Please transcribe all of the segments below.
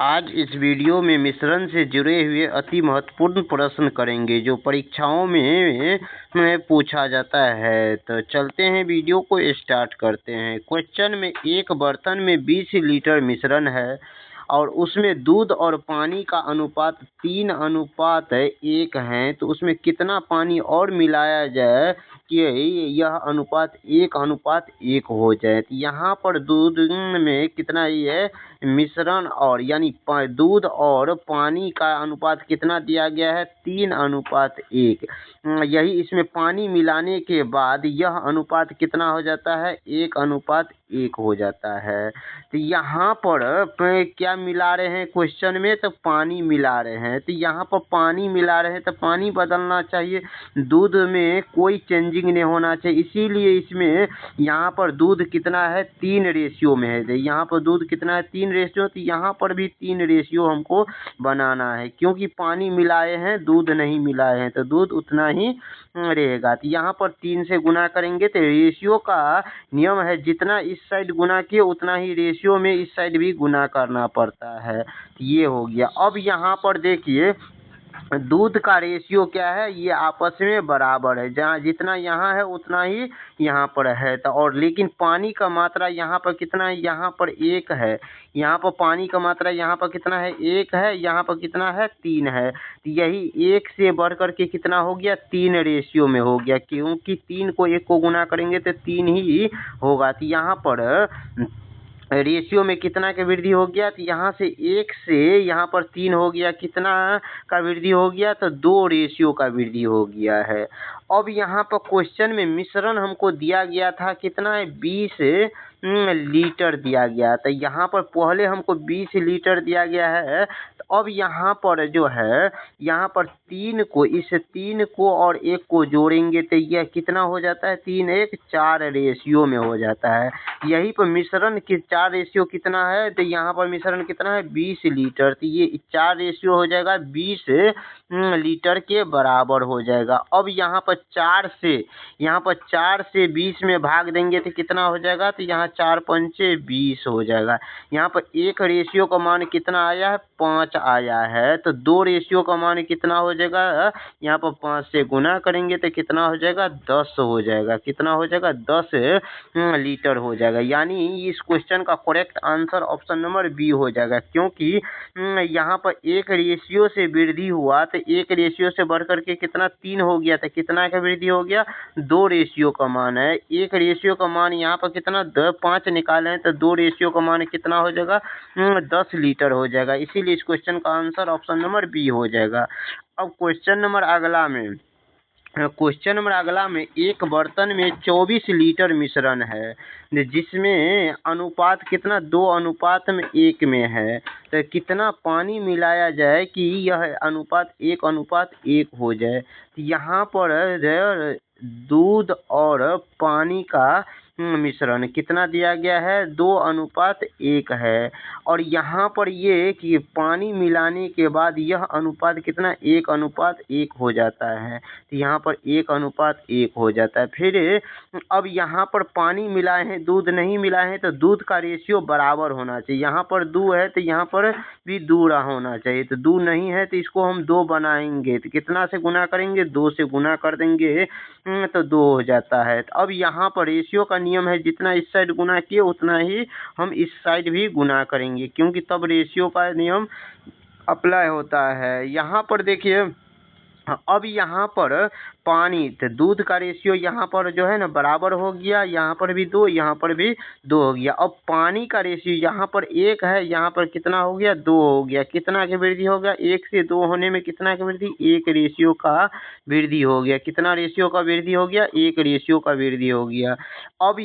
आज इस वीडियो में मिश्रण से जुड़े हुए अति महत्वपूर्ण प्रश्न करेंगे जो परीक्षाओं में पूछा जाता है। तो चलते हैं, वीडियो को स्टार्ट करते हैं। क्वेश्चन में एक बर्तन में 20 लीटर मिश्रण है और उसमें दूध और पानी का अनुपात 3:1 है, तो उसमें कितना पानी और मिलाया जाए कि यह अनुपात 1:1 हो जाए। तो यहाँ पर दूध में कितना ही है, मिश्रण और यानी दूध और पानी का अनुपात कितना दिया गया है, 3:1। यही इसमें पानी मिलाने के बाद यह अनुपात कितना हो जाता है, 1:1 हो जाता है। तो यहाँ पर क्या मिला रहे हैं क्वेश्चन में, तो पानी मिला रहे हैं। तो यहाँ पर पानी मिला रहे हैं तो पानी बदलना चाहिए, दूध में कोई चेंजिंग नहीं होना चाहिए। इसीलिए इसमें यहाँ पर दूध कितना है, 3 रेशियो में है। तो यहाँ पर दूध कितना है, 3 रेशियो। तो यहाँ पर भी 3 रेशियो हमको बनाना है, क्योंकि पानी मिलाए हैं, दूध नहीं मिलाए हैं, तो दूध उतना ही रहेगा। तो यहाँ पर 3 से गुना करेंगे तो रेशियो का नियम है, जितना इस साइड गुना किए उतना ही रेशियो में इस साइड भी गुना करना पड़ता है। ये हो गया। अब यहाँ पर देखिए दूध का रेशियो क्या है, ये आपस में बराबर है, जहाँ जितना यहाँ है उतना ही यहाँ पर है। तो और लेकिन पानी का मात्रा यहाँ पर कितना है, यहाँ पर 1 है। यहाँ पर पानी का मात्रा यहाँ पर कितना है, 1 है। यहाँ पर कितना है, 3 है। तो यही 1 से बढ़ कर के कितना हो गया, 3 रेशियो में हो गया, क्योंकि 3 को 1 को गुना करेंगे तो 3 ही होगा। तो यहाँ पर रेशियो में कितना का वृद्धि हो गया, तो यहाँ से 1 से यहाँ पर 3 हो गया, कितना का वृद्धि हो गया, तो 2 रेशियो का वृद्धि हो गया है। अब यहाँ पर क्वेश्चन में मिश्रण हमको दिया गया था कितना है, 20 लीटर दिया गया। तो यहाँ पर पहले हमको 20 लीटर दिया गया है। तो अब यहाँ पर जो है, यहाँ पर 3 को, इस 3 को और 1 को जोड़ेंगे तो यह कितना हो जाता है, 3 1 4 रेशियो में हो जाता है। यही पर मिश्रण की 4 रेशियो कितना है, तो यहाँ पर मिश्रण कितना है, 20 लीटर। तो ये 4 रेशियो हो जाएगा, 20 लीटर के बराबर हो जाएगा। अब यहाँ पर 4 से 20 में भाग देंगे तो कितना हो जाएगा, तो यहाँ 4 पंचे 20 हो जाएगा। यहाँ पर 1 रेशियो का मान कितना आया है, 5 आया है। तो 2 रेशियो का मान कितना हो जाएगा, यहाँ पर 5 से गुना करेंगे तो कितना हो जाएगा, 10 हो जाएगा। कितना हो जाएगा, 10 लीटर हो जाएगा। यानी इस क्वेश्चन का correct answer option number B हो जाएगा, क्योंकि यहाँ पर 1 रेशियो से वृद्धि हुआ तो 1 रेशियो से बढ़कर के कितना, 3 हो गया। तो कितना का वृद्धि हो गया, 2 रेशियो का मान है। 1 रेशियो का मान यहाँ पर कितना, 5 निकाले हैं, तो 2 रेशियो का मान कितना हो जाएगा, 10 लीटर हो जाएगा। इसीलिए इस क्वेश्चन का आंसर ऑप्शन नंबर बी हो जाएगा। अब क्वेश्चन नंबर अगला में एक बर्तन में 24 लीटर मिश्रण है, जिसमें अनुपात कितना, 2:1 में है। तो कितना पानी मिलाया जाए कि यह अनुपात 1:1 हो जाए। तो यहाँ पर दूध और पानी का मिश्रण कितना दिया गया है, 2:1 है। और यहाँ पर ये कि पानी मिलाने के बाद यह अनुपात कितना, 1:1 हो जाता है। तो यहाँ पर 1:1 हो जाता है। फिर अब यहाँ पर पानी मिलाए हैं, दूध नहीं मिलाए हैं, तो दूध का रेशियो बराबर होना चाहिए। यहाँ पर 2 है तो यहाँ पर भी 2 होना चाहिए। तो 2 नहीं है तो इसको हम 2 बनाएंगे, तो कितना से गुना करेंगे, 2 से गुना कर देंगे तो 2 हो जाता है। तो अब यहाँ पर रेशियो का नियम है, जितना इस साइड गुना किए उतना ही हम इस साइड भी गुना करेंगे, क्योंकि तब रेशियो का नियम अप्लाई होता है। यहाँ पर देखिए, अब यहाँ पर पानी तो दूध का रेशियो यहाँ पर जो है ना बराबर हो गया, यहाँ पर भी 2, यहाँ पर भी 2 हो गया। अब पानी का रेशियो यहाँ पर 1 है, यहाँ पर कितना हो गया, 2 हो गया। कितना की वृद्धि हो गया, 1 से 2 होने में कितना की वृद्धि, 1 रेशियो का वृद्धि हो गया। कितना रेशियो का वृद्धि हो गया, 1 रेशियो का वृद्धि हो गया। अब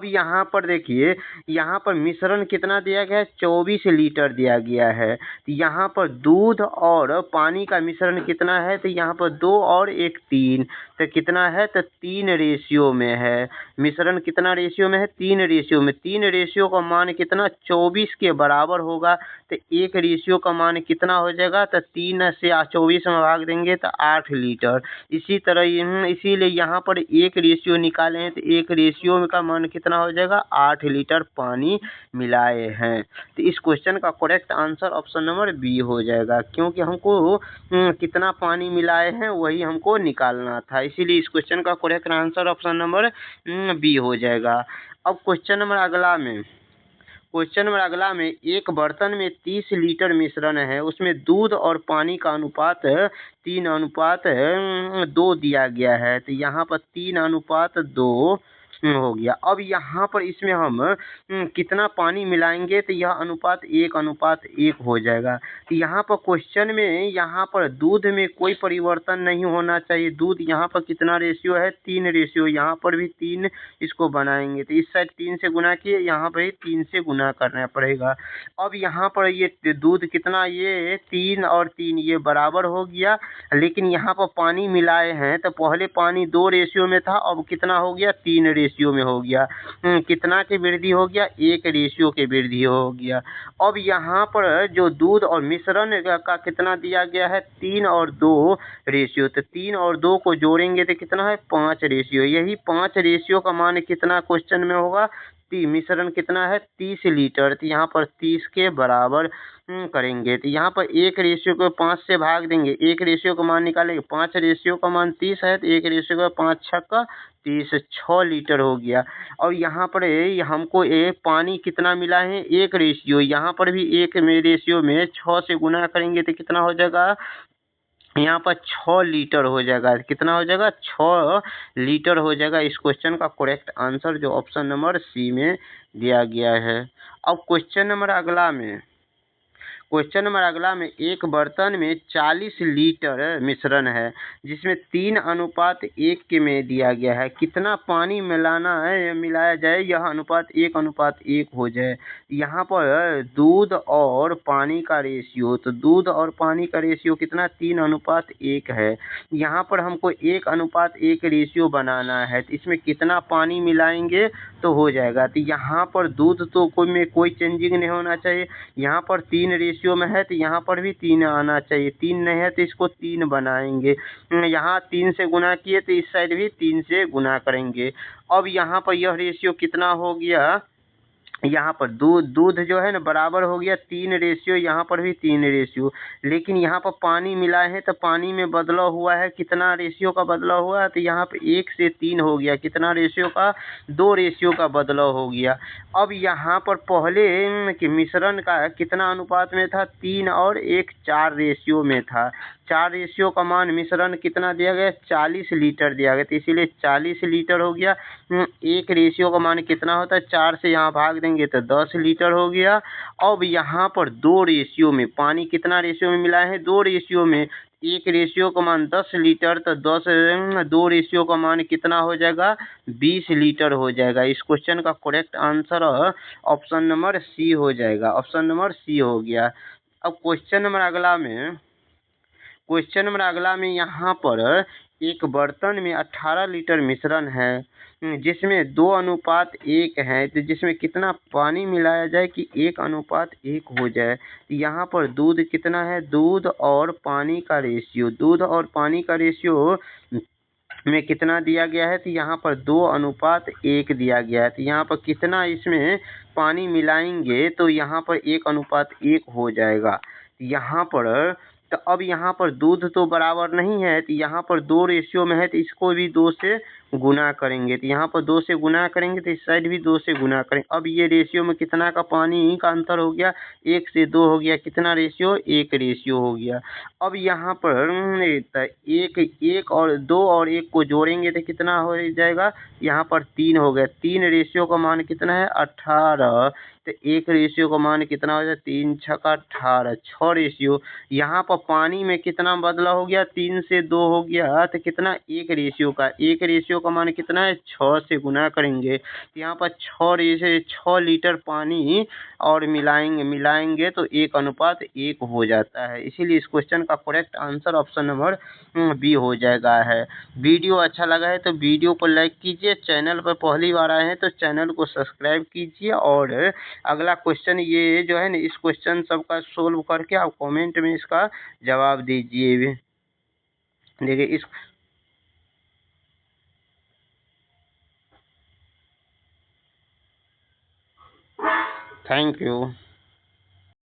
यहाँ पर देखिए, यहाँ पर मिश्रण कितना दिया गया है, 24 लीटर दिया गया है। तो यहाँ पर दूध और पानी का मिश्रण कितना है, तो यहाँ पर 2 और 1 3, तो कितना है, तो 3 रेशियो में है। मिश्रण कितना रेशियो में है, 3 रेशियो में। 3 रेशियो का मान कितना 24 के बराबर होगा, तो 1 रेशियो का मान कितना हो जाएगा, तो 3 से 24 में भाग देंगे तो 8 लीटर। इसी तरह इसीलिए यहाँ पर 1 रेशियो निकाले हैं, तो 1 रेशियो का मान कितना हो जाएगा, 8 लीटर पानी मिलाए हैं। तो इस क्वेश्चन का correct answer option number B हो जाएगा, क्योंकि हमको कितना पानी मिलाए हैं वही हमको निकालना था, इसीलिए इस क्वेश्चन का correct answer option number B हो जाएगा। अब क्वेश्चन नंबर अगला में एक बर्तन में 30 लीटर मिश्रण है, उसमें दूध और पानी का अनुपात 3:2 दिया गया है। तो यहाँ पर 3:2 हो गया। अब यहाँ पर इसमें हम कितना पानी मिलाएंगे, तो यह अनुपात 1:1 हो जाएगा। तो यहाँ पर क्वेश्चन में यहाँ पर दूध में कोई परिवर्तन नहीं होना चाहिए। दूध यहाँ पर कितना रेशियो है, 3 रेशियो, यहाँ पर भी 3 इसको बनाएंगे, तो इस साइड 3 से गुना किए, यहाँ पर 3 से गुना करना पड़ेगा। अब यहाँ पर ये दूध कितना, ये 3 और 3 ये बराबर हो गया, लेकिन यहाँ पर पानी मिलाए हैं, तो पहले पानी 2 रेशियो में था, अब कितना हो गया, 3 रेशियो में हो गया। कितना की वृद्धि हो गया, 1 रेशियो की वृद्धि हो गया। अब यहाँ पर जो दूध और मिश्रण का कितना दिया गया है, 3 और 2 रेशियो, तो 3 और 2 को जोड़ेंगे तो कितना है, 5 रेशियो। यही 5 रेशियो का मान कितना क्वेश्चन में होगा, मिश्रण कितना है, 30 लीटर। तो यहाँ पर 30 के बराबर करेंगे, तो यहाँ पर 1 रेशियो को 5 से भाग देंगे, 1 रेशियो का मान निकालेंगे, 5 रेशियो का मान 30 है, तो 1 रेशियो का 5 छक्का 30, 6 लीटर हो गया। और यहाँ पर हमको पानी कितना मिला है, 1 रेशियो, यहाँ पर भी 1 में रेशियो में 6 से गुना करेंगे तो कितना हो जाएगा, यहाँ पर 6 लीटर हो जाएगा। कितना हो जाएगा, 6 लीटर हो जाएगा। इस क्वेश्चन का करेक्ट आंसर जो ऑप्शन नंबर सी में दिया गया है। अब क्वेश्चन नंबर अगला में एक बर्तन में 40 लीटर मिश्रण है, जिसमें 3:1 के में दिया गया है। कितना पानी मिलाया जाए, यह अनुपात 1:1 हो जाए। यहाँ पर दूध और पानी का रेशियो, तो दूध और पानी का रेशियो कितना, 3:1 है। यहाँ पर हमको 1:1 रेशियो बनाना है, तो इसमें कितना पानी मिलाएंगे तो हो जाएगा। तो यहाँ पर दूध तो कोई चेंजिंग नहीं होना चाहिए, यहाँ पर 3 रेशियो में है, तो यहाँ पर भी 3 आना चाहिए। 3 नहीं है तो इसको 3 बनाएंगे, यहाँ 3 से गुना किए तो इस साइड भी 3 से गुना करेंगे। अब यहाँ पर यह रेशियो कितना हो गया, यहाँ पर दूध जो है ना बराबर हो गया 3 रेशियो, यहाँ पर भी 3 रेशियो, लेकिन यहाँ पर पानी मिलाए हैं तो पानी में बदलाव हुआ है। कितना रेशियो का बदलाव हुआ है, तो यहाँ पे 1 से 3 हो गया। कितना रेशियो का, 2 रेशियो का बदलाव हो गया। अब यहाँ पर पहले कि मिश्रण का कितना अनुपात में था, 3 और 1 4 रेशियो में था। 4 रेशियो का मान मिश्रण कितना दिया गया, 40 लीटर दिया गया, तो इसीलिए 40 लीटर हो गया। 1 रेशियो का मान कितना होता है, 4 से यहाँ भाग देंगे तो 10 लीटर हो गया। अब यहाँ पर 2 रेशियो में पानी कितना रेशियो में मिलाए हैं, 2 रेशियो में। 1 रेशियो का मान 10 लीटर, तो 2 रेशियो का मान कितना हो जाएगा, 20 लीटर हो जाएगा। इस क्वेश्चन का correct answer option number C हो जाएगा, ऑप्शन नंबर सी हो गया। अब क्वेश्चन नंबर अगला में यहाँ पर एक बर्तन में 18 लीटर मिश्रण है, जिसमें 2:1 है, तो जिसमें कितना पानी मिलाया जाए कि 1:1 हो जाए। यहाँ पर दूध कितना है, दूध और पानी का रेशियो में कितना दिया गया है, तो यहाँ पर 2:1 दिया गया है। तो यहाँ पर कितना इसमें पानी मिलाएंगे तो यहाँ पर 1:1 हो जाएगा। यहाँ पर तो अब यहाँ पर दूध तो बराबर नहीं है, तो यहाँ पर 2 रेशियो में है, तो इसको भी 2 से गुना करेंगे। तो यहाँ पर 2 से गुना करेंगे तो इस साइड भी 2 से गुना करेंगे। अब ये रेशियो में कितना का पानी का अंतर हो गया, 1 से 2 हो गया। कितना रेशियो, 1 रेशियो हो गया। अब यहाँ पर 1 और 2 और 1 को जोड़ेंगे तो कितना हो जाएगा, यहाँ पर 3 हो गया। 3 रेशियो का मान कितना है, 18। तो 1 रेशियो का मान कितना हो जाए, 3 छक्का 18, 6 रेशियो। यहाँ पर पानी में कितना बदला हो गया, 3 से 2 हो गया, तो कितना 1 रेशियो का, 1 रेशियो का मान कितना है, 6 से गुना करेंगे। तो यहाँ पर 6 लीटर पानी और मिलाएंगे तो 1:1 हो जाता है। इसीलिए इस क्वेश्चन का correct answer option number B हो जाएगा है। वीडियो अच्छा लगा है तो वीडियो को लाइक कीजिए, चैनल पर पहली बार आए हैं तो चैनल को सब्सक्राइब कीजिए, और अगला क्वेश्चन ये जो है ना, इस क्वेश्चन सबका सोल्व करके आप कमेंट में इसका जवाब दीजिए। देखिए इस थैंक यू।